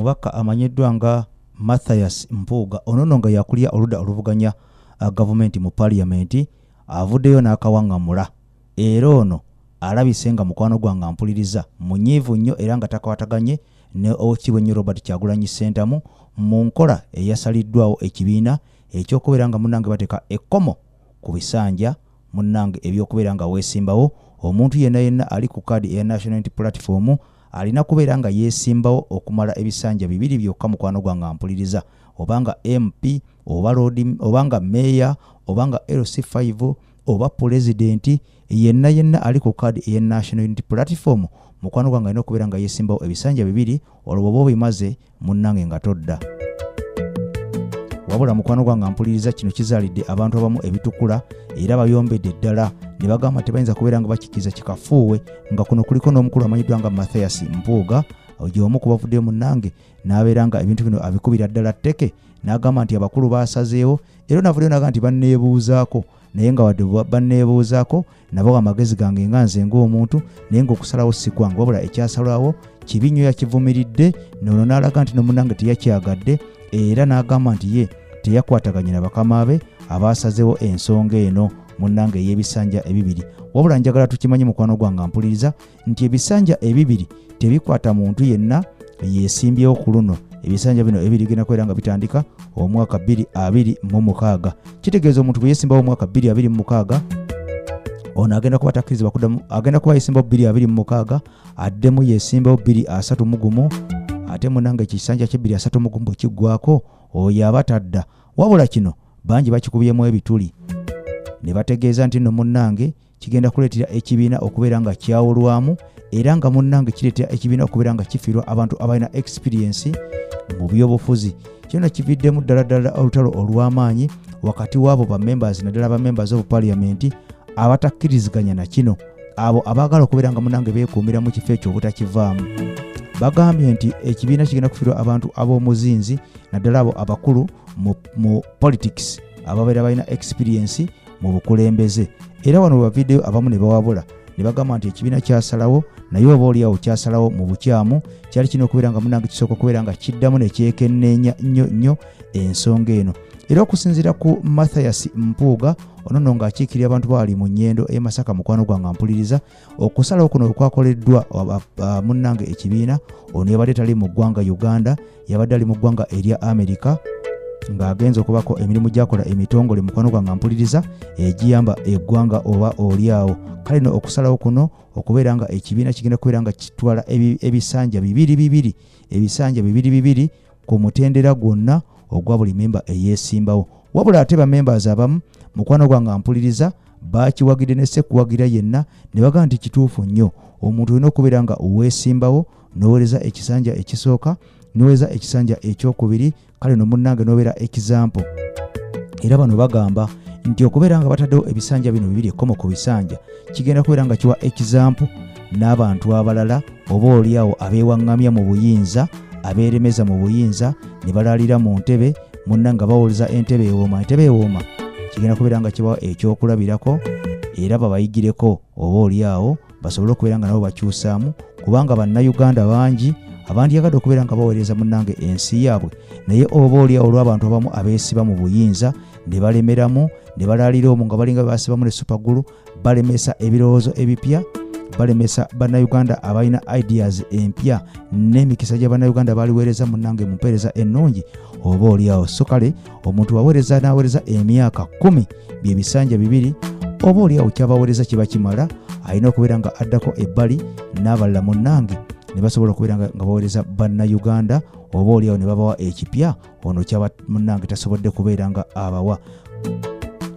omubaka amanyiddwa nga Mathias Mpuuga onono nga yakulya oludda oluvuganya gavumenti mu parliament avuddeyo n'akawaŋŋamula era ono alabise nga mukwano gwange ampuliriza munyiivu nnyo era nga takwataganye ne Oweekitiibwa nnyo Robert Kyagulanyi Ssentamu mu nkola eyasaliddwawo ekibiina ekyokubeera nga munnange bateeka ekkomo ku bisanja munnange ebyokubeera nga weesimbawo omuntu yenna ali ku kaadi eya National Unity Platform alina kubeera nga yeesimbawo okumala ebisanja bibiri byokka mukwano gwange ampuliriza obanga MP obanga Mayor obanga LC5 oba President yenna ali ku kaadi eya National Unity Platform mukwano gwange alina okubeera nga yeesimbawo ebisanja bibiri olwo bw'oba bimaze munnange nga todda. Wabula mukwano gwange ampuliriza kino kizaalidde abantu abamu ebitukula era bayombedde ddala ne bagamba tebayinza kubeera nga bakikiza kikafuuwe nga kuno kuliko n'omukulu amanyiddwa nga Mathias Mpuuga omu ku bavuddeyo munnange n'abeera nga ebintu bino abikubira ddala tteke n'agamba nti abakulu baasazeewo era navuddeyo n'agamba nti banneebuuzaako naye nga wadde banneebuuzaako nabo amagezi gange nga nze ng'omuntu naye ng'okusalawo si kwange wabula ekyasalwawo kibi nnyo yakivumiridde nono n'alaga nti n'omunnange teyakyagadde era n'agamba nti ye teyakwataganye na bakama be abaasazeewo ensonga eno munnange ey'ebisanja ebibiri wabula njagala tukimanye mukwano gwange ampuliriza nti ebisanja ebibiri tebikwata muntu yenna yeesimbyewo ku luno ebisanja bino ebiri genda kubeera nga bitandika omwaka 2026 kitegeeza omuntu bwe yeesimbawo omwaka 2026 ono agenda kuba takkirizibwa kuddamu agenda kuba yeesimbawo 2026 addemu yeesimbawo 2031 ate munnange ekisanja kye 2031 bwe kiggwako oyo aba tadda wabula kino bangi bakikubyemu ebituli ne bategeeza nti nno munnange kigenda kuleetera ekibiina okubeera nga kyawulwamu era nga munnange kireetera ekibiina okubeera nga kifiirwa abantu abalina experience mu byobufuzi kino kividdemu ddala olutalo olw'amaanyi wakati w'abo bamembers naddala bamembers of parliament abatakkiriziganya na kino abo abaagala okubeera nga munnange beekuumira mu kifo ekyo obutakivaamu bagambye nti ekibiina kigenda kufiirwa abantu ab'omuzinzi naddala abo abakulu mu politics ababeera balina experience mu bukulembeze era wano baviddeyo abamu ne bawabula ne bagamba nti ekibiina kyasalawo naye oba oliawo kyasalawo mu bukyamu kyali kino okubeera nga munnange kisooka okubeera nga kiddamu ne kyekenneenya nnyo ensonga eno era okusinziira ku Mathias Mpuuga ono ng'akiikirira abantu baali mu nnyendo e Masaka mukwano gwange ampuliriza okusalawo kuno okwakoleddwa munnange ekibiina ono yabadde tali mu ggwanga Uganda yabadde ali mu ggwanga erya America ng'agenza okubako emirimu gyakola emitongole mukwano gwange ampuliriza egiyamba eggwanga oba oliawo kale no okusalawo kuno okubeera nga ekibiina kigenda kubeera nga kitwala ebisanja bibiri ku mutendera gwonna ogwa buli memba eyeesimbawo wabula ate bamembers abamu mukwano gwange ampuliriza bakiwagidde ne sekuwagira yenna ne bagamba nti kituufu nnyo omuntu olina okubeera nga oweesimbawo n'oweereza ekisanja ekisooka n'oweereza ekisanja ekyokubiri kale no munnange n'obeera example era bano bagamba nti okubeera nga bataddewo ebisanja bino bibiri ekkomo ku bisanja kigenda kubeera nga kiwa example n'abantu abalala oba oliawo abeewaŋŋamya mu buyinza abeeremeza mu buyinza ne balaalira mu ntebe munnange bawoleza entebe ewooma kigenda kubeera nga kibawa ekyokulabirako era babayigireko oba oliawo basobole okubeera nga nabo bakyusaamu kubanga bannayuganda bangi abandyagadde okubeera nga baweereza munnange ensi yaabwe naye oba oliawo olw'abantu abamu abeesiba mu buyinza ne balemeramu ne balaalira omwo nga balinga basibamu ne supagulu balemesa ebirowoozo ebipya balemesa bannayuganda abalina ideas empya n'emikisa gya bannayuganda baliweereza munnange mu mpeereza ennungi oba oliawo so kale omuntu waweereza n'aweereza emyaka 10 bye bisanja bibiri oba oliawo kyabaweereza kiba kimala alina okubeera nga addako ebbali n'abalala munnange ne basobola okubeera nga baweereza bannayuganda oba oliawo ne babawa ekipya ono kyaba munnange tasobodde kubeera nga abawa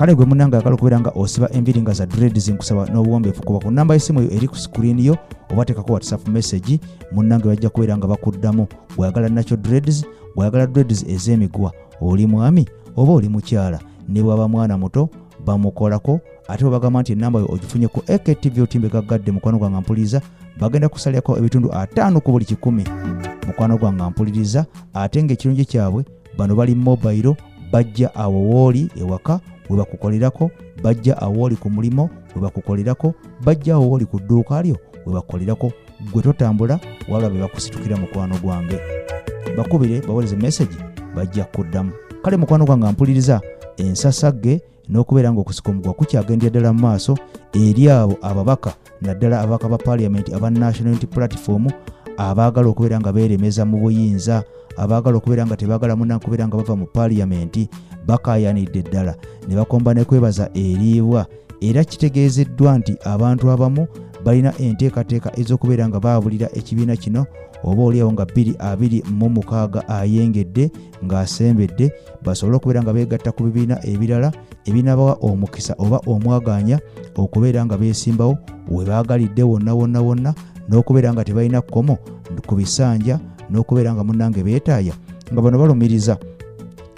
kale gwe munnange akala okubeera nga osiba enviri nga za dreads nkusaba n'obuwombeefu kuba ku namba y'essimu eyo eri ku screen yo oba teekako WhatsApp message munnange bajja kubeera nga bakuddamu bw'ayagala nakyo dreads bw'ayagala dreads ez'emigwa oli mwami oba oli mukyala ne bw'aba mwana muto bamukolako ate bagamba nti ennamba yo ogifunye ku AKTV otimbe gaggadde mukwano gwange ampuliriza bagenda kusalyako ebitundu 5 ku buli 100 mukwano gwange ampuliriza ate ng'ekirungi kyabwe bano bali mobile bajja awo wooli ewaka we bakukolerako bajja awo wooli ku mulimo we bakukolerako bajja awo wooli ku dduuka lyo we bakukolerako gwe totambula wabula be bakusitukira mukwano gwange bakubire bawoleze message bajja kuddamu. Kale mukwano gwange mpuliriza ensasagge n'okubeera ng'okusika omugwa kukyagendera ddala mu maaso eri abo ababaka naddala ababaka ba parliament aba National Unity Platform abaagala okubeera nga beeremeza mu buyinza, abaagala okubeera nga tebaagala munnange kubeera nga bava mu parliament bakaayanidde ddala ne bakomba ne kwebaza eriibwa. Era kitegeezeddwa nti abantu abamu balina enteekateeka ez'okubeera nga baabulira ekibiina kino oba oliawo nga 2026 ayengedde ng'asembedde basobole okubeera nga beegatta ku bibiina ebirala ebinabawa omukisa oba omwaganya okubeera nga beesimbawo we baagalidde wonna n'okubeera nga tebalina kkomo ku bisanja n'okubeera nga munnange beetaaya nga bano balumiriza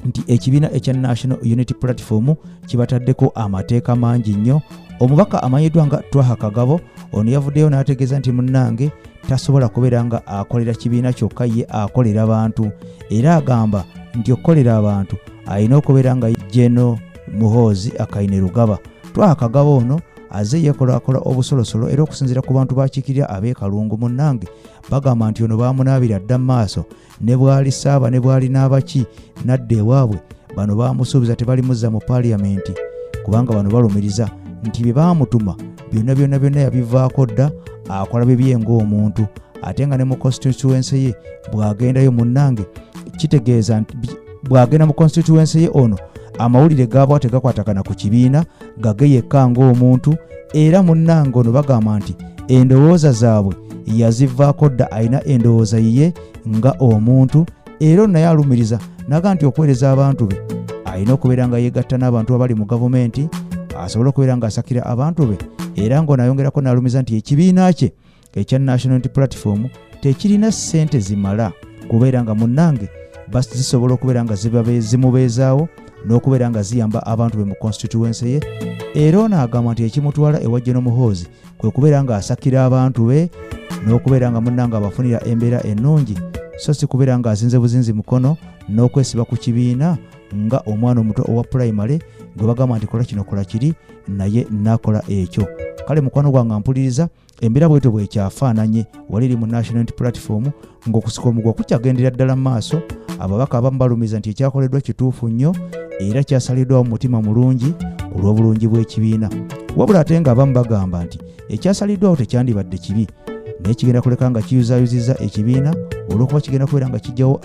nti ekibiina ekya National Unity Platform kibataddeko amateeka mangi nnyo. Omubaka amanyiddwa nga Twaha Kagabo ono yavuddeyo n'ategeeza nti munnange tasobola kubeera nga akolera kibiina kyokka ye akolera abantu, era agamba nti okukolera abantu alina okubeera nga General Muhoozi Akaine Rugaba. Twaha Kagabo ono aze yeekolakola obusolosolo era okusinziira ku bantu bakiikirira ab'ekalungu munnange bagamba nti ono baamunaabira dda mu maaso ne bwali saaba ne bwali n'abaki nadda ewaabwe bano baamusuubiza tebalimuzza mu parliament kubanga bano balumiriza nti bye baamutuma byonna yabivaako dda akola bibye ng'omuntu ate nga ne mu constituency ye bw'agendayo munnange kitegeeza nti bw'agenda mu constituency ye ono amawulire gaabwa tegakwatagana ku kibiina gage yekka ng'omuntu era munnange ono bagamba nti endowooza zaabwe yazivaako dda alina endowooza ye nga omuntu era naye alumiriza naga nti okuweereza abantu be alina okubeera nga yeegatta n'abantu abali mu gavumenti asobole okubeera nga asakira abantu be era ng'onayongerako n'alumiza nti ekibiina kye ekya National Unity Platform tekirina ssente zimala kubeera nga munnange basi zisobola okubeera nga zimubeezaawo n'okubeera nga ziyamba abantu be mu constituency ye. Era ono agamba nti ekimutwala ewa General Muhoozi kwe kubeera nga asakira abantu be n'okubeera nga munnange abafunira embeera ennungi so si kubeera nga azinze buzinzi mukono n'okwesiba ku kibiina nga omwana omuto owa primary gwe bagamba nti kola kino kola kiri naye nakola ekyo. Kale mukwano gwange mpuliriza embeera bwetyo bwekyafaananye waliri mu National Unity Platform ng'okusika omugwa kukyagendera ddala mu maaso ababaka abamu balumiza nti ekyakoleddwa kituufu nnyo era kyasaliddwawo mu mutima mulungi olw'obulungi bw'ekibiina wabula ate ng'abamu bagamba nti ekyasaliddwawo tekyandibadde kibi naye kigenda kuleka nga kiyuzaayuzizza ekibiina olw'okuba kigenda kubeera nga kijjawo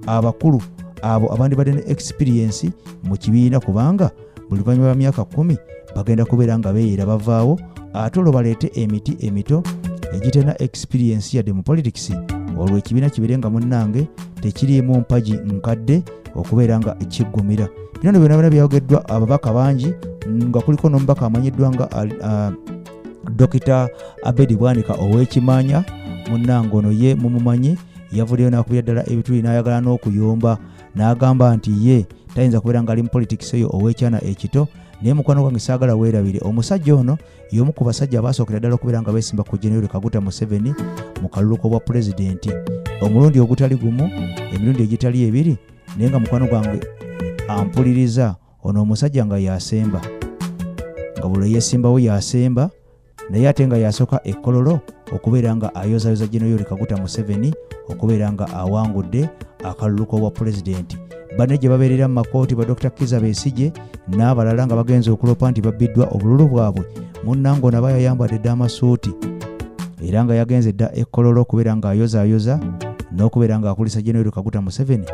abakulu abo abandibadde ne experience mu kibiina kubanga buli luvannyuma lwa myaka 10 bagenda kubeera nga beeyera bavaawo ate olwo baleete emiti emito egitena experience yadde mu politics olwo ekibiina kibeere nga munnange tekiriimu mpagi nkadde okubeera nga kiggumira. Bino byonna byayogeddwa ababaka bangi nga kuliko n'omubaka amanyiddwa nga Dr. Abedi Bwanika ow'Ekimanya munnange ono ye mumumanyi yavuddeyo n'akubira ddala ebituli n'ayagala n'okuyomba n'agamba nti ye tayinza kubeera nga ali mu politics eyo ow'ekyana ekito naye mukwano gwange saagala weerabire omusajja ono y'omu ku basajja abasookera ddala okubeera nga beesimba ku General Kaguta Museveni mu kalulu k'obwa pulezidenti omulundi ogutali gumu emirundi egitali ebiri naye nga mukwano gwange ampuliriza ono omusajja nga yasemba nga buli yeesimbawo yasemba naye ate nga yasooka ekkololo okubeera nga ayozayoza General Kaguta Museveni okubeera nga awangudde akalulu k'obwa pulezidenti. Banne gye babeerera mu makooti ba Dr. Kizza Besigye n'abalala nga bagenze okulopa nti babbiddwa obululu bwabwe munnange ono aba yayambadde dda amasuuti era nga yagenze dda ekkololo okubeera nga ayozaayoza n'okubeera nga akulisa General Kaguta Museveni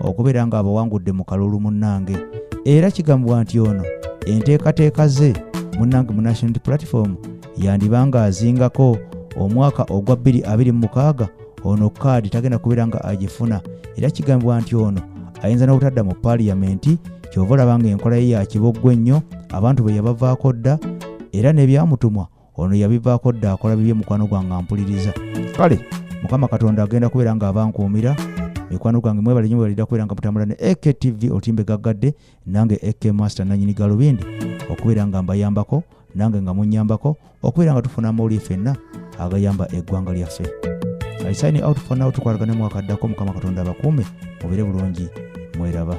okubeera nga abawangudde mu kalulu munnange era kigambibwa nti ono enteekateeka ze munnange mu National Unity Platform yandibanga azingako omwaka ogwa 2026 ono kaadi tagenda kubeera nga agifuna era kigambibwa nti ono ayinza n'obutadda mu parliament kyova olaba nga enkola ye ya kiboggwe nnyo abantu be yabavaako dda era n'ebyamutumwa ono yabivaako dda akola bibye mukwano gwange mpuliriza. Kale Mukama Katonda agenda kubeera nga abankuumira mikwano gwange mwebale nnyo balida kubeera nga mutambula ne AKTV otimbe gaggadde nange AK Master nanyini galubindi okubeera nga mbayambako nange nga munyambako okubeera nga tufuna amawulire ffenna agayamba eggwanga lyaffe. I sign out for now tukwalagane mwaka ddako Mukama Katonda abakuume mubere bulungi mweraba.